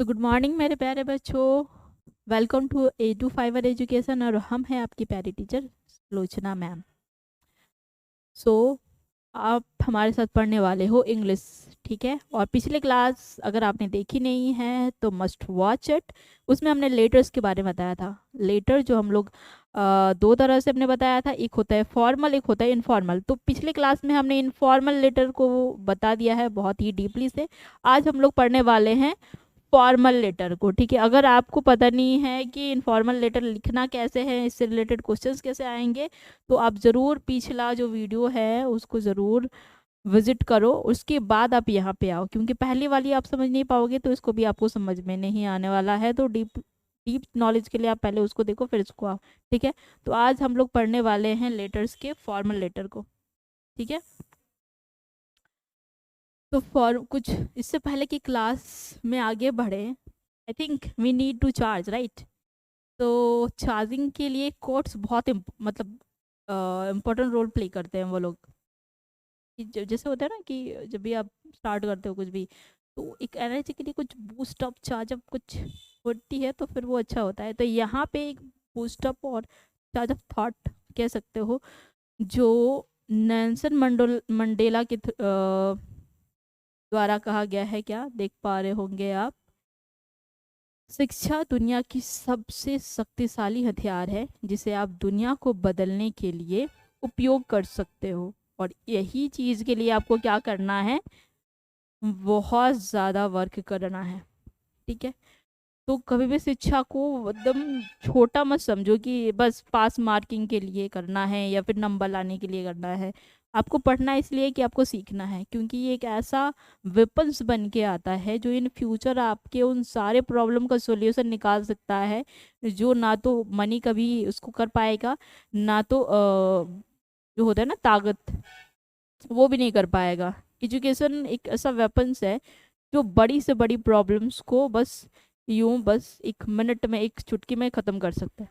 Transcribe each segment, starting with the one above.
तो good morning मेरे प्यारे बच्चों। Welcome to A to Fiver education और हम हैं आपकी प्यारी टीचर लोचना मैम। सो आप हमारे साथ पढ़ने वाले हो इंग्लिश, ठीक है। और पिछले क्लास अगर आपने देखी नहीं है तो मस्ट वॉच इट। उसमें हमने लेटर्स के बारे में बताया था। लेटर जो हम लोग दो तरह से हमने बताया था, एक होता है फॉर्मल, एक होता है इनफॉर्मल। तो पिछले क्लास में हमने इनफॉर्मल लेटर को बता दिया है बहुत ही डीपली से। आज हम लोग पढ़ने वाले हैं फॉर्मल लेटर को, ठीक है। अगर आपको पता नहीं है कि इनफॉर्मल लेटर लिखना कैसे है, इससे रिलेटेड क्वेश्चंस कैसे आएंगे, तो आप ज़रूर पिछला जो वीडियो है उसको ज़रूर विजिट करो, उसके बाद आप यहाँ पे आओ, क्योंकि पहली वाली आप समझ नहीं पाओगे तो इसको भी आपको समझ में नहीं आने वाला है। तो डीप डीप नॉलेज के लिए आप पहले उसको देखो फिर इसको आओ, ठीक है। तो आज हम लोग पढ़ने वाले हैं लेटर्स के फॉर्मल लेटर को, ठीक है। तो फॉर कुछ इससे पहले कि क्लास में आगे बढ़े, I think we need to charge, right. तो चार्जिंग के लिए कोड्स बहुत मतलब इम्पोर्टेंट रोल प्ले करते हैं वो लोग। कि जैसे होता है ना कि जब भी आप स्टार्ट करते हो कुछ भी, तो एक एनर्जी के लिए कुछ बूस्ट अप चार्ज अप कुछ होती है तो फिर वो अच्छा होता है। तो यहाँ पे एक बूस्ट अप और चार्ज अप थॉट कह सकते हो, जो नेल्सन मंडेला के द्वारा कहा गया है। क्या देख पा रहे होंगे आप? शिक्षा दुनिया की सबसे शक्तिशाली हथियार है जिसे आप दुनिया को बदलने के लिए उपयोग कर सकते हो। और यही चीज़ के लिए आपको क्या करना है? बहुत ज़्यादा वर्क करना है, ठीक है। तो कभी भी शिक्षा को एकदम छोटा मत समझो कि बस पास मार्किंग के लिए करना है या फिर नंबर लाने के लिए करना है। आपको पढ़ना इसलिए कि आपको सीखना है, क्योंकि ये एक ऐसा वेपन्स बन के आता है जो इन फ्यूचर आपके उन सारे प्रॉब्लम का सॉल्यूशन निकाल सकता है, जो ना तो मनी कभी उसको कर पाएगा, ना तो जो होता है ना ताकत, वो भी नहीं कर पाएगा। एजुकेशन एक ऐसा वेपन्स है जो बड़ी से बड़ी प्रॉब्लम्स को बस यूं बस एक मिनट में एक चुटकी में ख़त्म कर सकता है,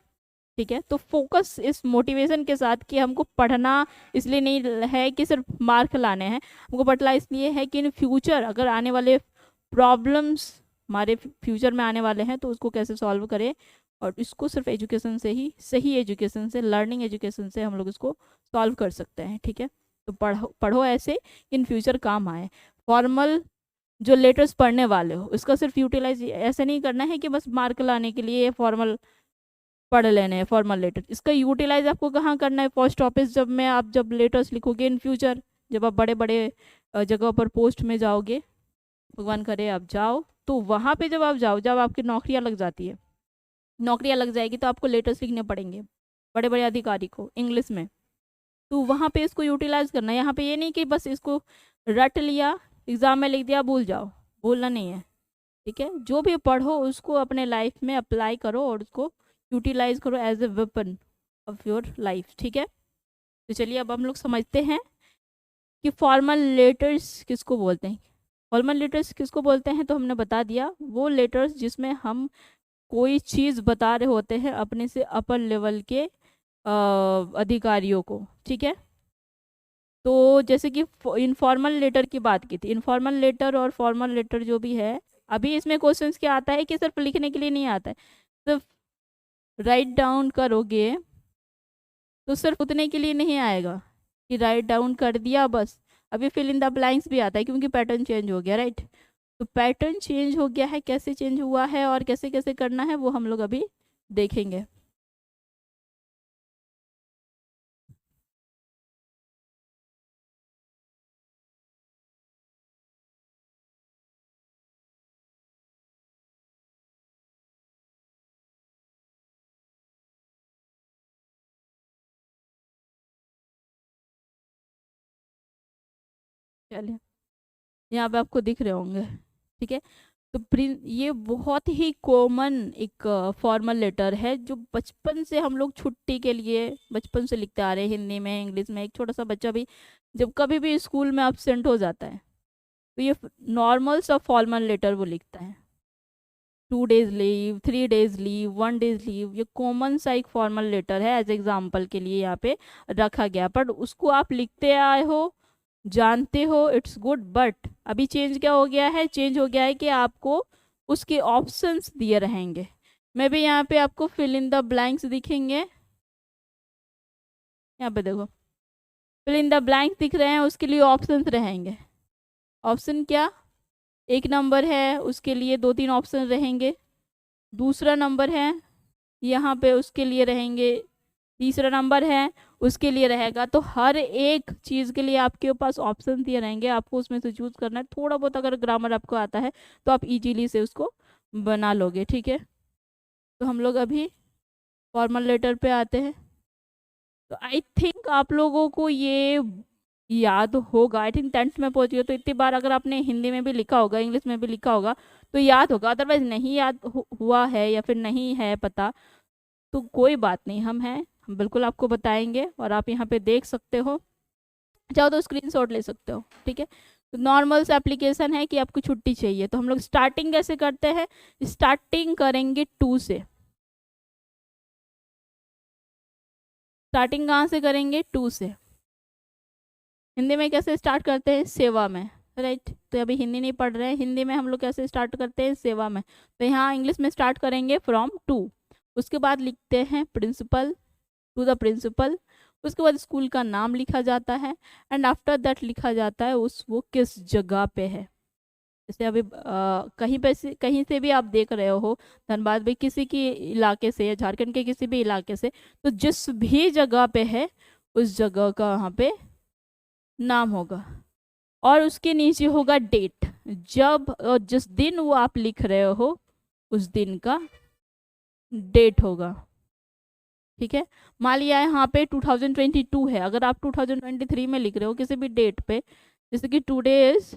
ठीक है। तो फोकस इस मोटिवेशन के साथ कि हमको पढ़ना इसलिए नहीं है कि सिर्फ मार्क लाने हैं, हमको पढ़ना इसलिए है कि इन फ्यूचर अगर आने वाले प्रॉब्लम्स हमारे फ्यूचर में आने वाले हैं तो उसको कैसे सॉल्व करें। और इसको सिर्फ एजुकेशन से ही, सही एजुकेशन से, लर्निंग एजुकेशन से हम लोग इसको सॉल्व कर सकते हैं, ठीक है। तो पढ़ो पढ़ो ऐसे इन फ्यूचर काम आए। फॉर्मल जो लेटर्स पढ़ने वाले हो इसका सिर्फ यूटिलाइज ऐसे नहीं करना है कि बस मार्क लाने के लिए फॉर्मल पढ़ लेने हैं फॉर्मल लेटर। इसका यूटिलाइज आपको कहाँ करना है? पोस्ट ऑफिस जब में आप जब लेटर्स लिखोगे इन फ्यूचर, जब आप बड़े बड़े जगह पर पोस्ट में जाओगे, भगवान करे आप जाओ, तो वहाँ पे जब आप जाओ, जब आपकी नौकरियाँ लग जाती है, नौकरियाँ लग जाएगी तो आपको लेटर्स लिखने पड़ेंगे बड़े बड़े अधिकारी को इंग्लिश में। तो वहाँ पे इसको यूटिलाइज करना है। यहाँ पे ये नहीं कि बस इसको रट लिया, एग्जाम में लिख दिया, भूल जाओ, भूलना नहीं है, ठीक है। जो भी पढ़ो उसको अपने लाइफ में अप्लाई करो और उसको यूटिलाइज करो as a weapon of your life, ठीक है। तो चलिए अब हम लोग समझते हैं कि फॉर्मल लेटर्स किसको बोलते हैं। फॉर्मल लेटर्स किसको बोलते हैं तो हमने बता दिया, वो लेटर्स जिसमें हम कोई चीज़ बता रहे होते हैं अपने से अपर लेवल के अधिकारियों को, ठीक है। तो जैसे कि इनफॉर्मल लेटर की बात की थी, इनफॉर्मल लेटर और फॉर्मल लेटर जो भी है, अभी इसमें क्वेश्चंस क्या आता है कि सिर्फ लिखने के लिए नहीं आता है। सिर्फ राइट डाउन करोगे तो सिर्फ उतने के लिए नहीं आएगा कि राइट डाउन कर दिया बस। अभी फिल इन द ब्लैंक्स भी आता है क्योंकि पैटर्न चेंज हो गया, राइट। तो पैटर्न चेंज हो गया है, कैसे चेंज हुआ है और कैसे कैसे करना है वो हम लोग अभी देखेंगे। चलिए यहाँ पे आपको दिख रहे होंगे, ठीक है। तो ये बहुत ही कॉमन एक फॉर्मल लेटर है जो बचपन से हम लोग छुट्टी के लिए बचपन से लिखते आ रहे हैं, हिंदी में इंग्लिश में। एक छोटा सा बच्चा भी जब कभी भी स्कूल में absent हो जाता है तो ये नॉर्मल सा फॉर्मल लेटर वो लिखता है। 2 days leave, 3 days leave, 1 days leave, ये कॉमन सा एक फॉर्मल लेटर है एज एग्जाम्पल के लिए यहाँ पे रखा गया। पर उसको आप लिखते आए हो, जानते हो, इट्स गुड। बट अभी चेंज क्या हो गया है? चेंज हो गया है कि आपको उसके ऑप्शंस दिए रहेंगे। मैं भी यहाँ पे आपको फिल इन द ब्लैंक्स दिखेंगे, यहाँ पे देखो फिल इन द ब्लैंक्स दिख रहे हैं, उसके लिए ऑप्शंस रहेंगे। ऑप्शन क्या, एक नंबर है उसके लिए 2-3 ऑप्शन रहेंगे, दूसरा नंबर है यहाँ पे उसके लिए रहेंगे, तीसरा नंबर है उसके लिए रहेगा। तो हर एक चीज़ के लिए आपके पास ऑप्शन दिए रहेंगे, आपको उसमें से चूज करना है। थोड़ा बहुत अगर ग्रामर आपको आता है तो आप इजीली से उसको बना लोगे, ठीक है। तो हम लोग अभी फॉर्मल लेटर पे आते हैं। तो आई थिंक आप लोगों को ये याद होगा, आई थिंक 10th में पहुंच गए तो इतनी बार अगर आपने हिंदी में भी लिखा होगा, इंग्लिश में भी लिखा होगा तो याद होगा। अदरवाइज नहीं याद हुआ है या फिर नहीं है पता तो कोई बात नहीं, हम बिल्कुल आपको बताएंगे और आप यहाँ पे देख सकते हो, चाहो तो स्क्रीनशॉट ले सकते हो, ठीक है। तो नॉर्मल से एप्लीकेशन है कि आपको छुट्टी चाहिए, तो हम लोग स्टार्टिंग कैसे करते हैं, स्टार्टिंग करेंगे 2 से। स्टार्टिंग कहाँ से करेंगे, 2 से। हिंदी में कैसे स्टार्ट करते हैं, सेवा में, राइट। तो अभी हिंदी नहीं पढ़ रहे हैं, हिंदी में हम लोग कैसे स्टार्ट करते हैं, सेवा में। तो यहाँ इंग्लिश में स्टार्ट करेंगे फ्रॉम 2। उसके बाद लिखते हैं प्रिंसिपल, टू द प्रिंसिपल। उसके बाद स्कूल का नाम लिखा जाता है एंड आफ्टर दैट लिखा जाता है वो किस जगह पे है। जैसे अभी कहीं पे से कहीं से भी आप देख रहे हो, धनबाद भी किसी के इलाके से या झारखंड के किसी भी इलाके से, तो जिस भी जगह पे है उस जगह का वहाँ पे नाम होगा और उसके नीचे होगा डेट, जब और जिस दिन वो आप लिख रहे हो उस दिन का डेट होगा, ठीक है। मान लिया यहाँ पे 2022 है, अगर आप 2023 में लिख रहे हो किसी भी डेट पे, जैसे कि टुडे इज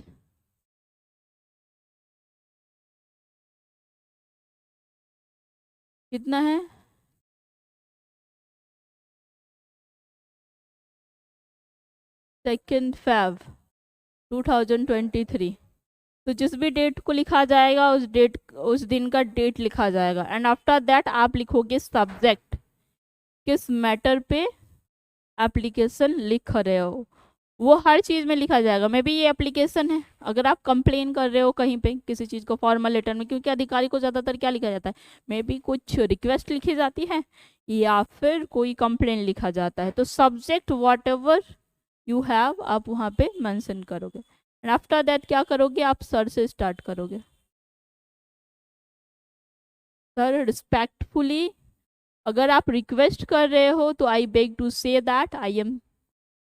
कितना है, सेकेंड फेब 2023, तो जिस भी डेट को लिखा जाएगा उस दिन का डेट लिखा जाएगा एंड आफ्टर दैट आप लिखोगे सब्जेक्ट, किस मैटर पे एप्लीकेशन लिख रहे हो, वो हर चीज़ में लिखा जाएगा। मे बी ये एप्लीकेशन है, अगर आप कंप्लेन कर रहे हो कहीं पे किसी चीज़ को फॉर्मल लेटर में, क्योंकि अधिकारी को ज़्यादातर क्या लिखा जाता है, मे बी कुछ रिक्वेस्ट लिखी जाती है या फिर कोई कंप्लेन लिखा जाता है। तो subject what ever you have आप वहाँ पे मेंशन करोगे एंड आफ्टर दैट क्या करोगे, आप सर से स्टार्ट करोगे। सर रिस्पेक्टफुली, अगर आप रिक्वेस्ट कर रहे हो तो I beg to say that I am,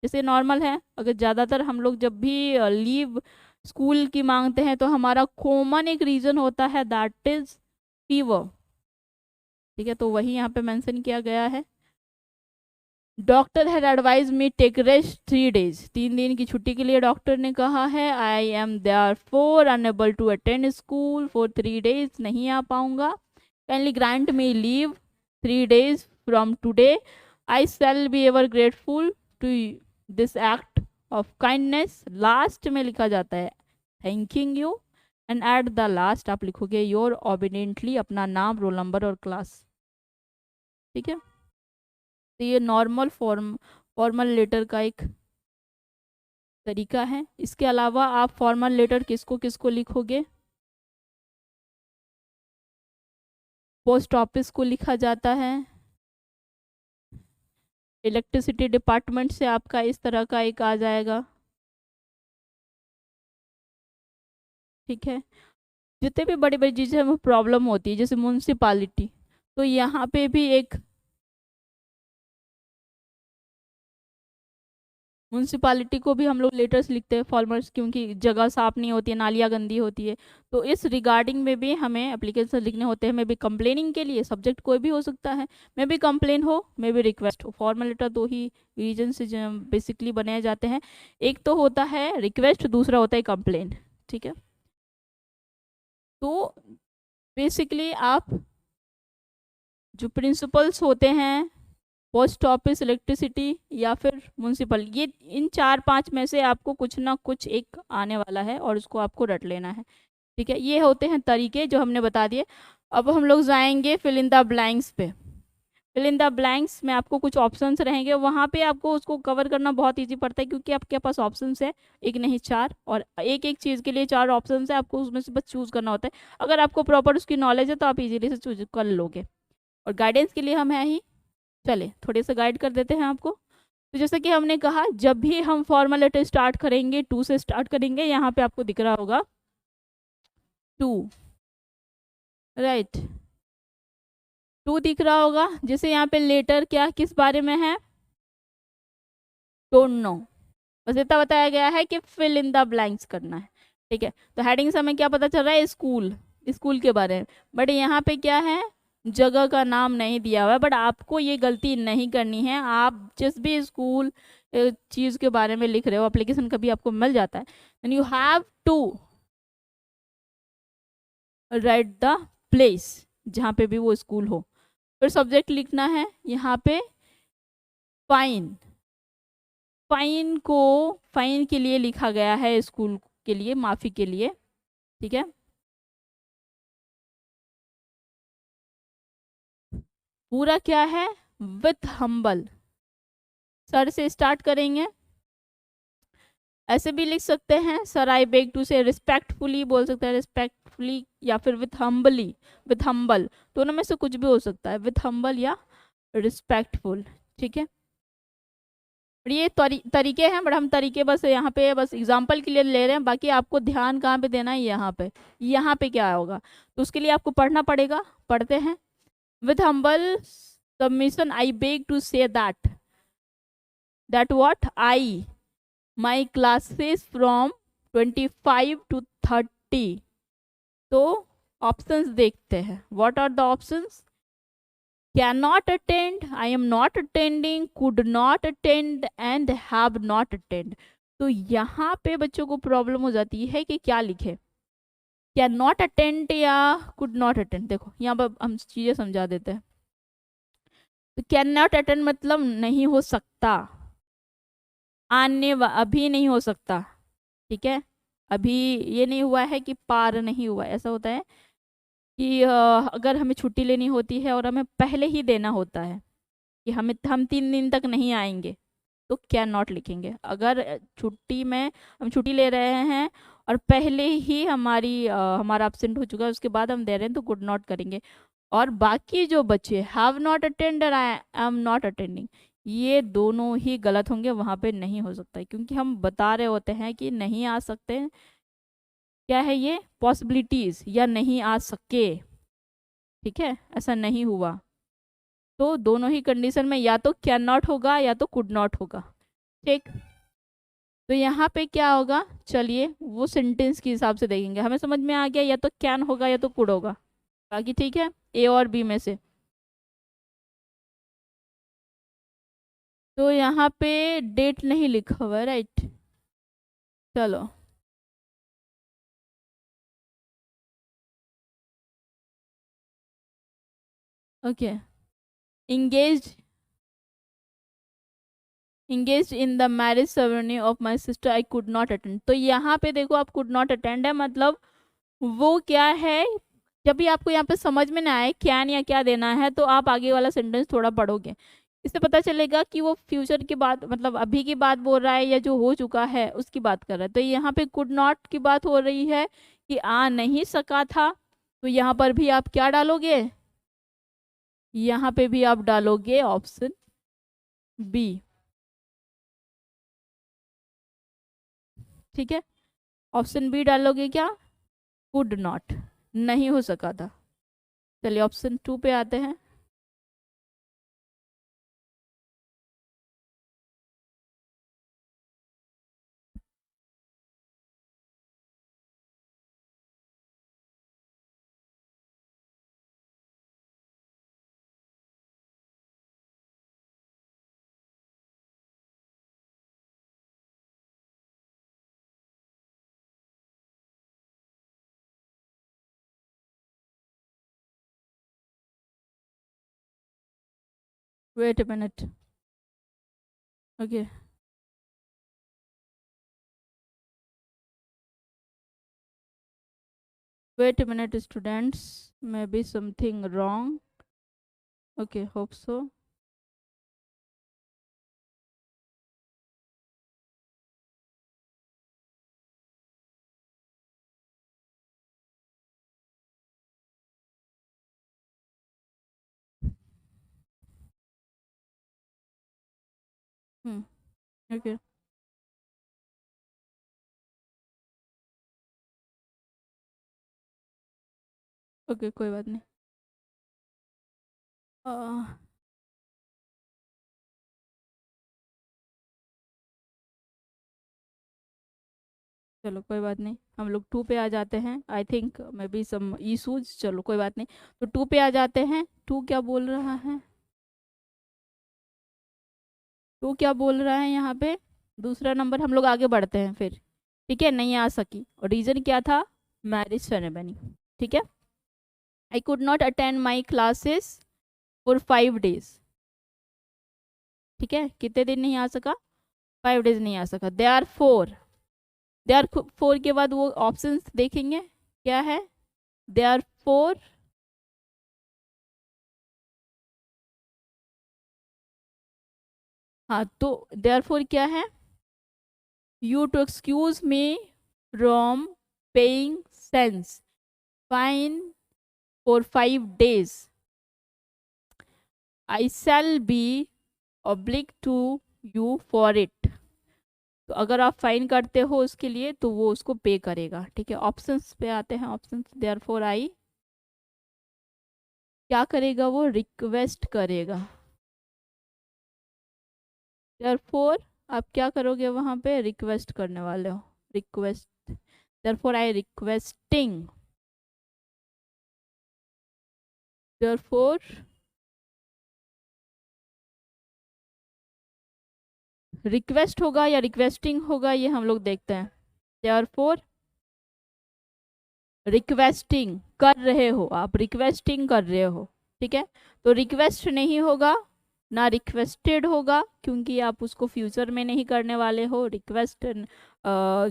जैसे नॉर्मल है। अगर ज़्यादातर हम लोग जब भी लीव स्कूल की मांगते हैं तो हमारा कॉमन एक रीज़न होता है दैट इज फीवर, ठीक है। तो वही यहाँ पे मेंशन किया गया है। Doctor had advise me take rest 3 days, 3 दिन की छुट्टी के लिए डॉक्टर ने कहा है। I am therefore unable to attend school for 3 days, नहीं आ पाऊंगा। Kindly grant me leave 3 days from today, I shall be ever grateful to this act of kindness. लास्ट में लिखा जाता है thanking you and at the last आप लिखोगे योर ओबीडियंटली, अपना नाम, रोल नंबर और क्लास, ठीक है। तो ये नॉर्मल फॉर्मल लेटर का एक तरीका है। इसके अलावा आप फॉर्मल लेटर किसको किसको लिखोगे, पोस्ट ऑफिस को लिखा जाता है, इलेक्ट्रिसिटी डिपार्टमेंट से आपका इस तरह का एक आ जाएगा, ठीक है। जितने भी बड़ी बड़ी चीज़ें में प्रॉब्लम होती है जैसे म्यूनसिपालिटी, तो यहाँ पे भी एक म्यूनसिपालिटी को भी हम लोग लेटर्स लिखते हैं फॉर्मर्स, क्योंकि जगह साफ नहीं होती है, नालियाँ गंदी होती है। तो इस रिगार्डिंग में भी हमें एप्लीकेशन लिखने होते हैं। मे बी कंप्लेनिंग के लिए सब्जेक्ट कोई भी हो सकता है, मे बी कंप्लेन हो, मे बी रिक्वेस्ट हो। फॉर्मल लेटर 2 ही रीजन से बेसिकली बनाए जाते हैं, एक तो होता है रिक्वेस्ट, दूसरा होता है कंप्लेन, ठीक है। तो बेसिकली आप जो प्रिंसिपल्स होते हैं, पोस्ट ऑफिस, इलेक्ट्रिसिटी या फिर म्यूनसिपल, ये इन 4-5 में से आपको कुछ ना कुछ एक आने वाला है और उसको आपको रट लेना है, ठीक है। ये होते हैं तरीके जो हमने बता दिए। अब हम लोग जाएंगे फिल इन द ब्लैंक्स पे। फिल इन द ब्लैंक्स में आपको कुछ ऑप्शंस रहेंगे, वहाँ पे आपको उसको कवर करना बहुत ईजी पड़ता है क्योंकि आपके पास ऑप्शंस है, एक नहीं चार, और एक एक चीज़ के लिए चार ऑप्शंस है, आपको उसमें से बस चूज़ करना होता है। अगर आपको प्रॉपर उसकी नॉलेज है तो आप इजीली से चूज कर लोगे, और गाइडेंस के लिए हम है ही। चले थोड़े से गाइड कर देते हैं आपको। तो जैसे कि हमने कहा, जब भी हम फॉर्मल लेटर स्टार्ट करेंगे टू से स्टार्ट करेंगे, यहाँ पे आपको दिख रहा होगा टू, राइट, टू दिख रहा होगा। जैसे यहाँ पे लेटर क्या किस बारे में है, डोंट नो, बस इतना बताया गया है कि फिल इन द ब्लैंक्स करना है, ठीक है। तो हेडिंग से हमें क्या पता चल रहा है, स्कूल, स्कूल के बारे में। बट यहाँ पे क्या है, जगह का नाम नहीं दिया हुआ है। बट आपको ये गलती नहीं करनी है, आप जिस भी स्कूल चीज़ के बारे में लिख रहे हो, एप्लीकेशन कभी आपको मिल जाता है, and you have to write the place जहाँ पे भी वो स्कूल हो। फिर सब्जेक्ट लिखना है यहाँ पे फाइन, फाइन को, फाइन के लिए लिखा गया है, स्कूल के लिए, माफी के लिए, ठीक है। पूरा क्या है, विथ हम्बल, सर से स्टार्ट करेंगे। ऐसे भी लिख सकते हैं, सर आई बेग टू से, रिस्पेक्टफुली बोल सकते हैं, रिस्पेक्टफुली, या फिर विथ हम्बली, विथ हम्बल, दोनों में से कुछ भी हो सकता है, विथ हम्बल या रिस्पेक्टफुल, ठीक है। और ये तरीके हैं, बट हम तरीके बस यहाँ पे बस एग्जाम्पल के लिए ले रहे हैं, बाकी आपको ध्यान कहाँ पे देना है, यहाँ पे, यहाँ पे क्या होगा, तो उसके लिए आपको पढ़ना पड़ेगा। पढ़ते हैं, with humble submission I beg to say that what I my classes from 25 to 30। तो ऑप्शंस देखते हैं, what are the options, can not attend, I am not attending, could not attend and have not attend. तो यहाँ पे बच्चों को problem हो जाती है कि क्या लिखे, कैन नॉट अटेंड या कुड नॉट अटेंड। देखो यहाँ पर हम चीज़ें समझा देते हैं। तो कैन नॉट अटेंड मतलब नहीं हो सकता, अभी नहीं हो सकता, ठीक है। अभी ये नहीं हुआ है कि पार नहीं हुआ, ऐसा होता है कि अगर हमें छुट्टी लेनी होती है और हमें पहले ही देना होता है कि हम 3 दिन तक नहीं आएंगे, तो कैन नॉट लिखेंगे। अगर छुट्टी में हम छुट्टी ले रहे हैं और पहले ही हमारा एब्सेंट हो चुका है, उसके बाद हम दे रहे हैं, तो कुड नॉट करेंगे। और बाकी जो बच्चे have not attended, I am not attending, ये दोनों ही गलत होंगे, वहाँ पे नहीं हो सकता है, क्योंकि हम बता रहे होते हैं कि नहीं आ सकते, क्या है ये, पॉसिबिलिटीज, या नहीं आ सके, ठीक है, ऐसा नहीं हुआ। तो दोनों ही कंडीशन में या तो कैन नॉट होगा या तो कुड नॉट होगा, ठीक। तो यहाँ पे क्या होगा, चलिए वो सेंटेंस के हिसाब से देखेंगे, हमें समझ में आ गया, या तो कैन होगा या तो कुड होगा, बाकी ठीक है, ए और बी में से। तो यहाँ पे डेट नहीं लिखा हुआ है, राइट, चलो okay. Engage, engage in the marriage ceremony of my sister I could not attend. तो यहाँ पे देखो, आप कुड नॉट अटेंड है, मतलब वो क्या है, जब भी आपको यहाँ पे समझ में ना आए कैन या क्या देना है, तो आप आगे वाला सेंटेंस थोड़ा पढ़ोगे, इससे पता चलेगा कि वो फ्यूचर की बात, मतलब अभी की बात बोल रहा है या जो हो चुका है उसकी बात कर रहा है। तो यहाँ पे कुड नॉट की बात हो रही है कि आ नहीं सका था, तो यहाँ पर भी आप क्या डालोगे, यहाँ पे भी आप डालोगे ऑप्शन बी, ठीक है, ऑप्शन बी डालोगे, क्या, कुड नॉट, नहीं हो सका था। चलिए ऑप्शन 2 पे आते हैं। Wait a minute, okay, wait a minute students, maybe something wrong. Okay, hope so. Okay okay, कोई बात नहीं। अ, चलो कोई बात नहीं, हम लोग टू पे आ जाते हैं। I think maybe some issues, चलो कोई बात नहीं। तो टू पे आ जाते हैं। टू क्या बोल रहा है? टू क्या बोल रहा है यहाँ पे? दूसरा नंबर, हम लोग आगे बढ़ते हैं फिर। ठीक है, नहीं आ सकी और रीज़न क्या था? Marriage ceremony. ठीक है। I could not attend my classes for 5 days। ठीक है, कितने दिन नहीं आ सका? 5 days नहीं आ सका। दे आर फोर के बाद वो ऑप्शंस देखेंगे क्या है। दे आर फोर, हाँ तो दे आर फोर क्या है? You to excuse me from paying sense fine for 5 days। I shall be obliged to you for it. तो अगर आप फाइन करते हो उसके लिए तो वो उसको पे करेगा। ठीक है, ऑप्शंस पे आते हैं। ऑप्शंस, देयरफॉर आई क्या करेगा? वो रिक्वेस्ट करेगा। देयरफॉर आप क्या करोगे वहां पे? रिक्वेस्ट करने वाले हो। Request, therefore I requesting. Therefore request होगा या रिक्वेस्टिंग होगा, ये हम लोग देखते हैं। देयरफॉर रिक्वेस्टिंग कर रहे हो, आप रिक्वेस्टिंग कर रहे हो। ठीक है, तो रिक्वेस्ट नहीं होगा ना रिक्वेस्टेड होगा, क्योंकि आप उसको फ्यूचर में नहीं करने वाले हो। रिक्वेस्ट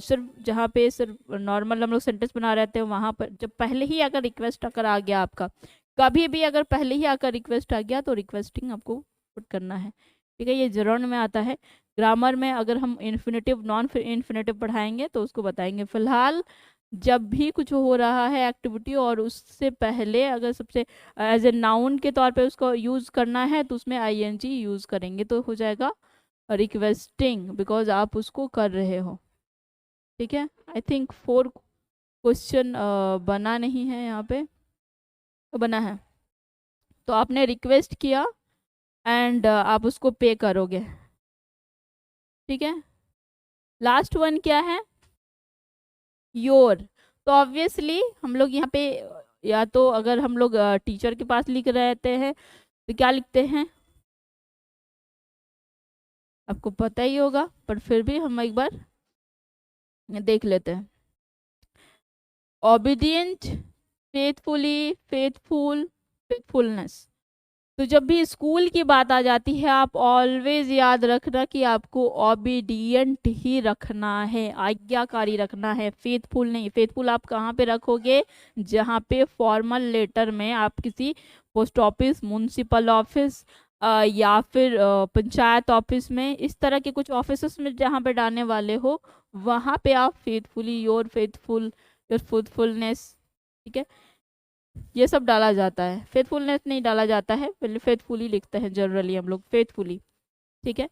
सिर्फ जहाँ पे सिर्फ नॉर्मल हम लोग सेंटेंस बना रहे थे वहाँ पर, जब पहले ही अगर रिक्वेस्ट आकर आ गया आपका, कभी भी अगर पहले ही आकर रिक्वेस्ट आ गया तो रिक्वेस्टिंग आपको पुट करना है। ठीक है, ये जरूर में आता है। ग्रामर में अगर हम इन्फिनेटिव नॉन इन्फिनेटिव पढ़ाएंगे तो उसको बताएंगे। फिलहाल जब भी कुछ हो रहा है एक्टिविटी और उससे पहले अगर सबसे एज ए नाउन के तौर पे उसको यूज़ करना है तो उसमें आईएनजी यूज़ करेंगे तो हो जाएगा रिक्वेस्टिंग, बिकॉज आप उसको कर रहे हो। ठीक है, आई थिंक 4 क्वेश्चन बना नहीं है यहाँ पे, तो बना है। तो आपने रिक्वेस्ट किया एंड आप उसको पे करोगे। ठीक है, लास्ट वन क्या है? योर। तो ऑब्वियसली हम लोग यहाँ पे या तो अगर हम लोग टीचर के पास लिख रहते हैं तो क्या लिखते हैं? आपको पता ही होगा, पर फिर भी हम एक बार देख लेते हैं। Obedient, faithfully, faithful, faithfulness. तो जब भी स्कूल की बात आ जाती है आप ऑलवेज याद रखना कि आपको ओबीडियंट ही रखना है, आज्ञाकारी रखना है, फेथफुल नहीं। फेथफुल आप कहाँ पे रखोगे? जहाँ पे फॉर्मल लेटर में आप किसी पोस्ट ऑफिस, म्यूनसिपल ऑफिस या फिर पंचायत ऑफिस में, इस तरह के कुछ ऑफिस में जहाँ पे डालने वाले हो वहाँ पे आप faithfully, your faithful, your faithfulness, ठीक है, ये सब डाला जाता है। फेथफुलनेस नहीं डाला जाता है, पहले फेथफुली लिखते हैं जनरली हम लोग, फेथफुली। ठीक है,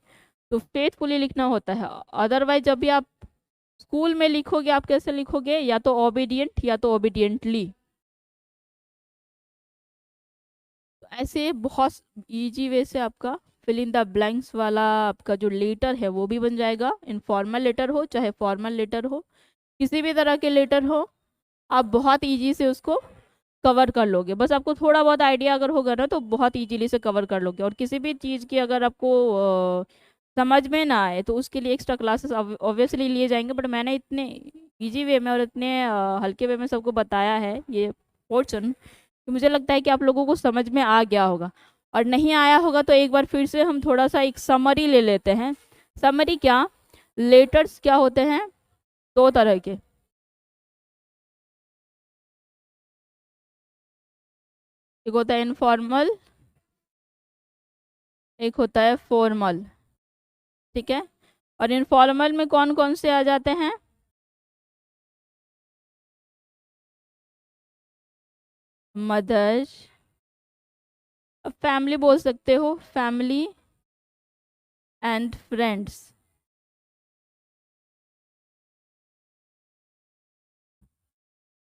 तो फेथफुली लिखना होता है। अदरवाइज जब भी आप स्कूल में लिखोगे आप कैसे लिखोगे? या तो ओबीडियंट या तो ओबीडियंटली। तो ऐसे बहुत इजी वे से आपका फिल इन द ब्लैंक्स वाला आपका जो लेटर है वो भी बन जाएगा। इनफॉर्मल लेटर हो चाहे फॉर्मल लेटर हो, किसी भी तरह के लेटर हो, आप बहुत इजी से उसको कवर कर लोगे। बस आपको थोड़ा बहुत आइडिया अगर होगा ना तो बहुत इजीली से कवर कर लोगे। और किसी भी चीज़ की अगर आपको समझ में ना आए तो उसके लिए एक्स्ट्रा क्लासेस ऑब्वियसली लिए जाएंगे, बट मैंने इतने इजी वे में और इतने हल्के वे में सबको बताया है ये पोर्शन कि मुझे लगता है कि आप लोगों को समझ में आ गया होगा। और नहीं आया होगा तो एक बार फिर से हम थोड़ा सा एक समरी ले लेते हैं। समरी क्या? लेटर्स क्या होते हैं? 2 तरह के। एक होता है इनफॉर्मल एक होता है फॉर्मल, ठीक है। और इनफॉर्मल में कौन कौन से आ जाते हैं? मदर, अब फैमिली बोल सकते हो, फैमिली एंड फ्रेंड्स।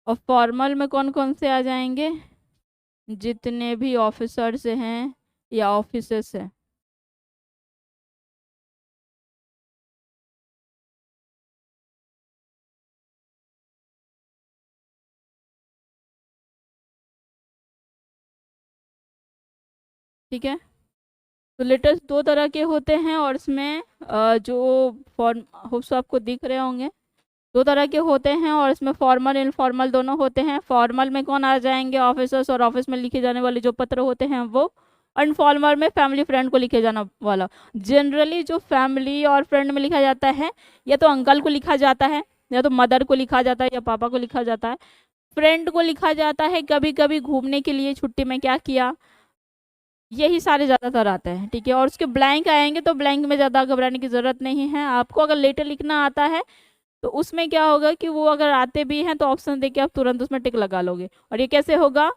और फॉर्मल में कौन कौन से आ जाएंगे? जितने भी ऑफिसर्स हैं या ऑफिसर्स हैं। ठीक है, तो लेटर्स दो तरह के होते हैं और इसमें जो फॉर्म होप्स आपको दिख रहे होंगे, दो तरह के होते हैं और इसमें फॉर्मल इनफॉर्मल दोनों होते हैं। फॉर्मल में कौन आ जाएंगे? ऑफिसर्स और ऑफिस में लिखे जाने वाले जो पत्र होते हैं वो। और इनफॉर्मल में फैमिली फ्रेंड को लिखे जाना वाला। जनरली जो फैमिली और फ्रेंड में लिखा जाता है, या तो अंकल को लिखा जाता है, या तो मदर को लिखा जाता है, या पापा को लिखा जाता है। फ्रेंड को लिखा जाता है कभी कभी घूमने के लिए छुट्टी में क्या किया, यही सारे ज़्यादातर आते हैं, ठीक है। और उसके ब्लैंक आएंगे तो ब्लैंक में ज़्यादा घबराने की ज़रूरत नहीं है। आपको अगर लेटर लिखना आता है तो उसमें क्या होगा कि वो अगर आते भी हैं तो ऑप्शन देके आप तुरंत उसमें टिक लगा लोगे। और ये कैसे होगा?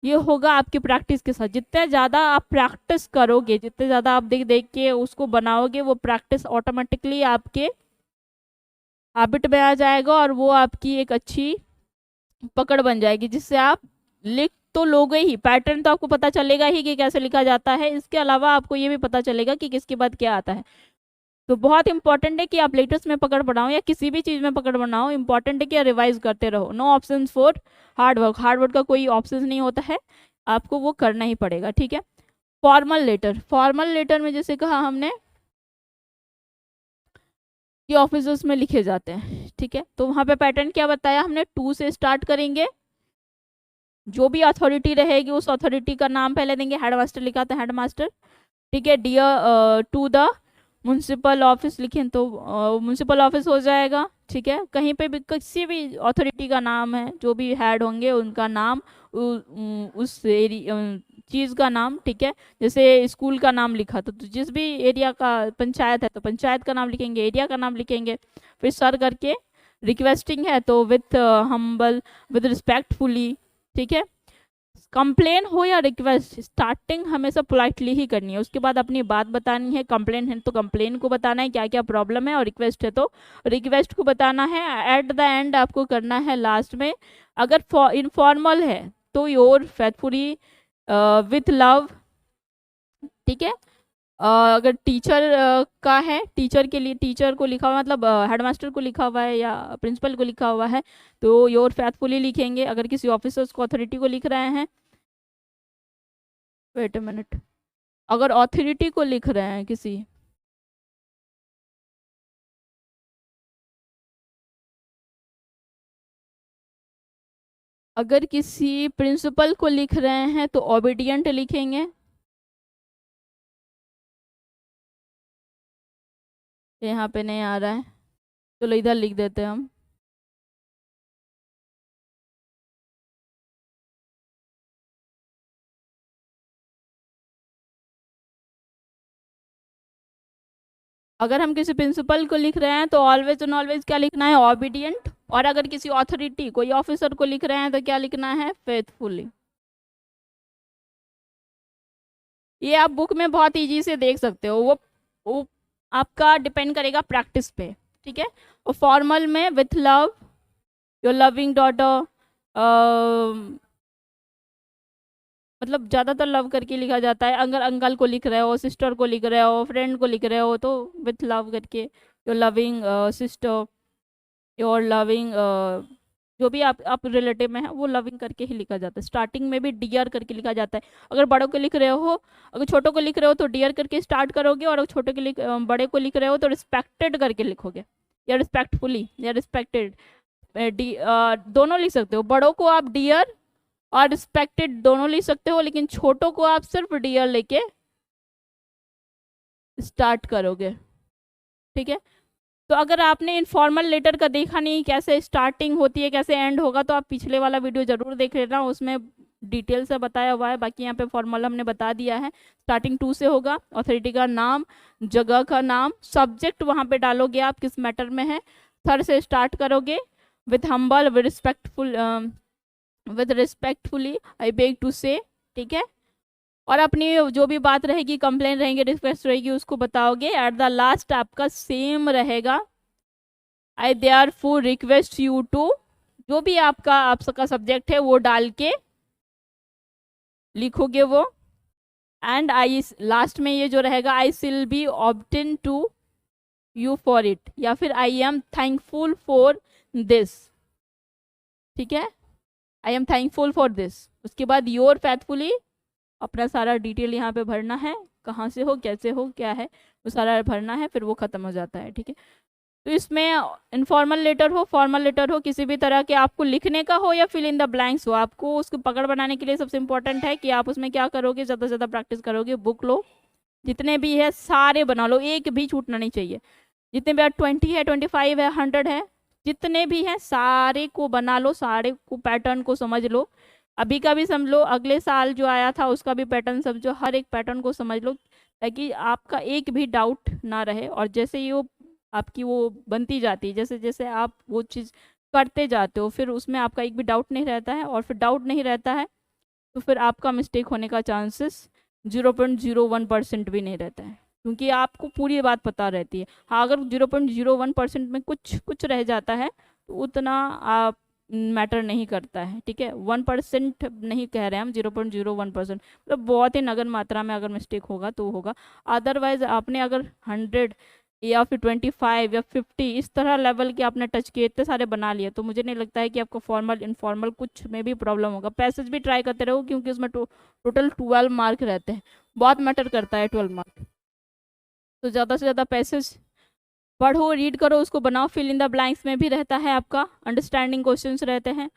ये होगा आपकी प्रैक्टिस के साथ। जितने ज़्यादा आप प्रैक्टिस करोगे, जितने ज़्यादा आप देख देख के उसको बनाओगे, वो प्रैक्टिस ऑटोमेटिकली आपके हैबिट में आ जाएगा और वो आपकी एक अच्छी पकड़ बन जाएगी, जिससे आप लिख तो लोगे ही, पैटर्न तो आपको पता चलेगा ही कि कैसे लिखा जाता है। इसके अलावा आपको ये भी पता चलेगा कि किसके बाद क्या आता है। तो बहुत इंपॉर्टेंट है कि आप लेटेस्ट में पकड़ बनाओ या किसी भी चीज़ में पकड़ बनाओ। इंपॉर्टेंट है कि रिवाइज करते रहो। No option for hard work, hard work का कोई ऑप्शन नहीं होता है, आपको वो करना ही पड़ेगा, ठीक है। फॉर्मल लेटर, फॉर्मल लेटर में जैसे कहा हमने कि ऑफिसर्स में लिखे जाते हैं, ठीक है। तो वहाँ पे पैटर्न क्या बताया हमने? टू से स्टार्ट करेंगे, जो भी अथॉरिटी रहेगी उस अथॉरिटी का नाम पहले देंगे। हेडमास्टर लिखा था हेडमास्टर, ठीक है। Dear to the municipal office लिखें तो म्यूनसिपल ऑफिस हो जाएगा, ठीक है। कहीं पे भी किसी भी अथॉरिटी का नाम है, जो भी हेड होंगे उनका नाम, उस चीज़ का नाम, ठीक है। जैसे स्कूल का नाम लिखा तो जिस भी एरिया का पंचायत है तो पंचायत का नाम लिखेंगे, एरिया का नाम लिखेंगे। फिर सर करके, रिक्वेस्टिंग है तो विथ हम्बल, विद रिस्पेक्टफुली, ठीक है। कंप्लेन हो या रिक्वेस्ट, स्टार्टिंग हमेशा पोलाइटली ही करनी है, उसके बाद अपनी बात बतानी है। कंप्लेन है तो कंप्लेन को बताना है क्या क्या प्रॉब्लम है, और रिक्वेस्ट है तो रिक्वेस्ट को बताना है। एट द एंड आपको करना है लास्ट में। अगर इनफॉर्मल है तो योर फेथफुली विथ लव, ठीक है। अगर टीचर का है, टीचर के लिए टीचर को लिखा हुआ, मतलब हेडमास्टर को लिखा हुआ है या प्रिंसिपल को लिखा हुआ है तो योर फेथफुली लिखेंगे। अगर किसी ऑफिसर्स को, अथॉरिटी को लिख रहे हैं, वेट अ मिनट, अगर अथॉरिटी को लिख रहे हैं किसी, अगर किसी प्रिंसिपल को लिख रहे हैं तो ओबीडियंट लिखेंगे। यहाँ पे नहीं आ रहा है, चलो इधर लिख देते हैं हम। अगर हम किसी प्रिंसिपल को लिख रहे हैं तो ऑलवेज एंड ऑलवेज क्या लिखना है? ओबीडियंट। और अगर किसी अथॉरिटी, कोई ऑफिसर को लिख रहे हैं तो क्या लिखना है? फेथफुली। ये आप बुक में बहुत इजी से देख सकते हो, वो आपका डिपेंड करेगा प्रैक्टिस पे, ठीक है। और फॉर्मल में with love, your loving daughter, मतलब ज़्यादातर लव करके लिखा जाता है। अगर अंकल को लिख रहे हो, सिस्टर को लिख रहे हो, फ्रेंड को लिख रहे हो तो विथ लव करके, your loving sister, your loving, जो भी आप रिलेटिव में है वो लविंग करके ही लिखा जाता है। स्टार्टिंग में भी डियर करके लिखा जाता है। अगर बड़ों को लिख रहे हो, अगर छोटों को लिख रहे हो तो डियर करके स्टार्ट करोगे, और अगर छोटे के बड़े को लिख रहे हो तो रिस्पेक्टेड करके लिखोगे, या रिस्पेक्टफुली या रिस्पेक्टेड। दोनों लिख सकते हो, बड़ों को आप डियर और रिस्पेक्टेड दोनों लिख सकते हो, लेकिन छोटों को आप सिर्फ डियर लेके स्टार्ट करोगे, ठीक है। तो अगर आपने इनफॉर्मल लेटर का देखा नहीं कैसे स्टार्टिंग होती है कैसे एंड होगा, तो आप पिछले वाला वीडियो जरूर देख लेना, उसमें डिटेल से बताया हुआ है, बाकी यहाँ पे फॉर्मूला हमने बता दिया है। स्टार्टिंग 2 से होगा, अथॉरिटी का नाम, जगह का नाम, सब्जेक्ट वहाँ पे डालोगे आप किस मैटर में है, थर्ड से स्टार्ट करोगे, with humble with respectfully I beg to say, ठीक है। और अपनी जो भी बात रहेगी, कंप्लेन रहेंगे, रिक्वेस्ट रहेगी, उसको बताओगे। एट द लास्ट आपका सेम रहेगा, आई देयरफॉर रिक्वेस्ट यू टू, जो भी आपका सब्जेक्ट है वो डाल के लिखोगे वो। एंड आई, लास्ट में ये जो रहेगा, I will be obtain to you for it, या फिर I am thankful for this, ठीक है, I am thankful for this. उसके बाद योर फैथफुली, अपना सारा डिटेल यहाँ पे भरना है, कहाँ से हो, कैसे हो, क्या है, वो सारा भरना है, फिर वो ख़त्म हो जाता है, ठीक है। तो इसमें इनफॉर्मल लेटर हो, फॉर्मल लेटर हो, किसी भी तरह के आपको लिखने का हो या फिल इन द ब्लैंक्स हो, आपको उसको पकड़ बनाने के लिए सबसे इंपॉर्टेंट है कि आप उसमें क्या करोगे, ज़्यादा से ज़्यादा प्रैक्टिस करोगे। बुक लो, जितने भी है सारे बना लो, एक भी छूटना नहीं चाहिए। जितने भी 20 है, 25 है, 100 है, जितने भी हैं सारे को बना लो, सारे को पैटर्न को समझ लो। अभी का भी समझ लो, अगले साल जो आया था उसका भी पैटर्न समझो, हर एक पैटर्न को समझ लो, ताकि आपका एक भी डाउट ना रहे। और जैसे ही वो आपकी वो बनती जाती है, जैसे जैसे आप वो चीज़ करते जाते हो, फिर उसमें आपका एक भी डाउट नहीं रहता है, और फिर डाउट नहीं रहता है तो फिर आपका मिस्टेक होने का चांसेस 0.01% भी नहीं रहता है, क्योंकि आपको पूरी बात पता रहती है। हाँ, अगर 0.01% में कुछ रह जाता है तो उतना आप मैटर नहीं करता है, ठीक है। 1% नहीं कह रहे हैं हम, 0.01%, मतलब बहुत ही नगण्य मात्रा में अगर मिस्टेक होगा तो होगा। अदरवाइज आपने अगर 100 या फिर 25 या 50 इस तरह लेवल के आपने टच किए, इतने सारे बना लिए, तो मुझे नहीं लगता है कि आपको फॉर्मल इनफॉर्मल कुछ में भी प्रॉब्लम होगा। पैसेज भी ट्राई करते रहो, क्योंकि उसमें टोटल 12 मार्क रहते हैं, बहुत मैटर करता है 12 मार्क। तो ज़्यादा से ज़्यादा पैसेज पढ़ो, रीड करो, उसको बनाओ। फिल इन द ब्लैंक्स में भी रहता है आपका अंडरस्टैंडिंग क्वेश्चंस रहते हैं,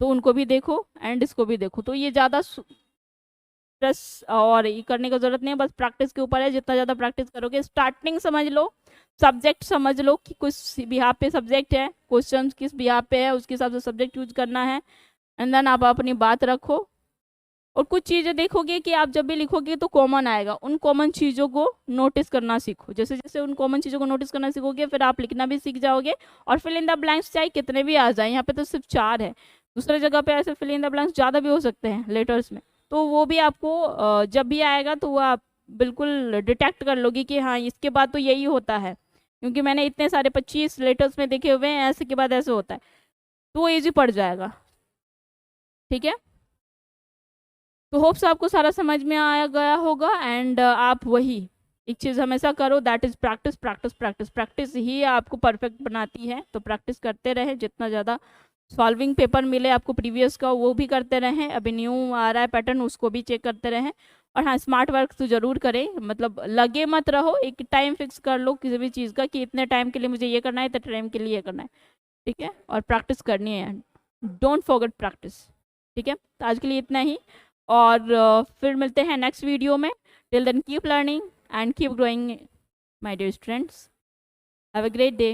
तो उनको भी देखो एंड इसको भी देखो। तो ये ज़्यादा स्ट्रेस और ये करने की ज़रूरत नहीं है, बस प्रैक्टिस के ऊपर है। जितना ज़्यादा प्रैक्टिस करोगे, स्टार्टिंग समझ लो, सब्जेक्ट समझ लो कि कुछ बिहार पे सब्जेक्ट है, क्वेश्चन किस बिहार पे है, उसके हिसाब से सब्जेक्ट यूज करना है। एंड देन आप अपनी बात रखो, और कुछ चीज़ें देखोगे कि आप जब भी लिखोगे तो कॉमन आएगा, उन कॉमन चीज़ों को नोटिस करना सीखो। जैसे जैसे उन कॉमन चीज़ों को नोटिस करना सीखोगे, फिर आप लिखना भी सीख जाओगे। और फिल इन द ब्लैंक्स चाहे कितने भी आ जाए, यहाँ पे तो सिर्फ 4 है, दूसरे जगह पे ऐसे फिल इन द ब्लैंक्स ज़्यादा भी हो सकते हैं लेटर्स में, तो वो भी आपको जब भी आएगा तो वो आप बिल्कुल डिटेक्ट कर लोगे कि हाँ इसके बाद तो यही होता है, क्योंकि मैंने इतने सारे 25 लेटर्स में देखे हुए हैं, ऐसे के बाद ऐसे होता है, तो वो ईजी पड़ जाएगा, ठीक है। तो होप्स आपको सारा समझ में आया गया होगा। एंड आप वही एक चीज़ हमेशा करो, that is practice practice practice. Practice ही आपको परफेक्ट बनाती है, तो प्रैक्टिस करते रहें। जितना ज़्यादा सॉल्विंग पेपर मिले आपको प्रीवियस का, वो भी करते रहें। अभी न्यू आ रहा है पैटर्न, उसको भी चेक करते रहें। और हाँ, स्मार्ट वर्क तो ज़रूर करें, मतलब लगे मत रहो, एक टाइम फिक्स कर लो किसी भी चीज़ का कि इतने टाइम के लिए मुझे ये करना है, इतने टाइम के लिए ये करना है, ठीक है। और प्रैक्टिस करनी है, डोंट फॉरगेट प्रैक्टिस, ठीक है। तो आज के लिए इतना ही, और फिर मिलते हैं नेक्स्ट वीडियो में। Till then keep learning and keep growing my dear students. Have a great day.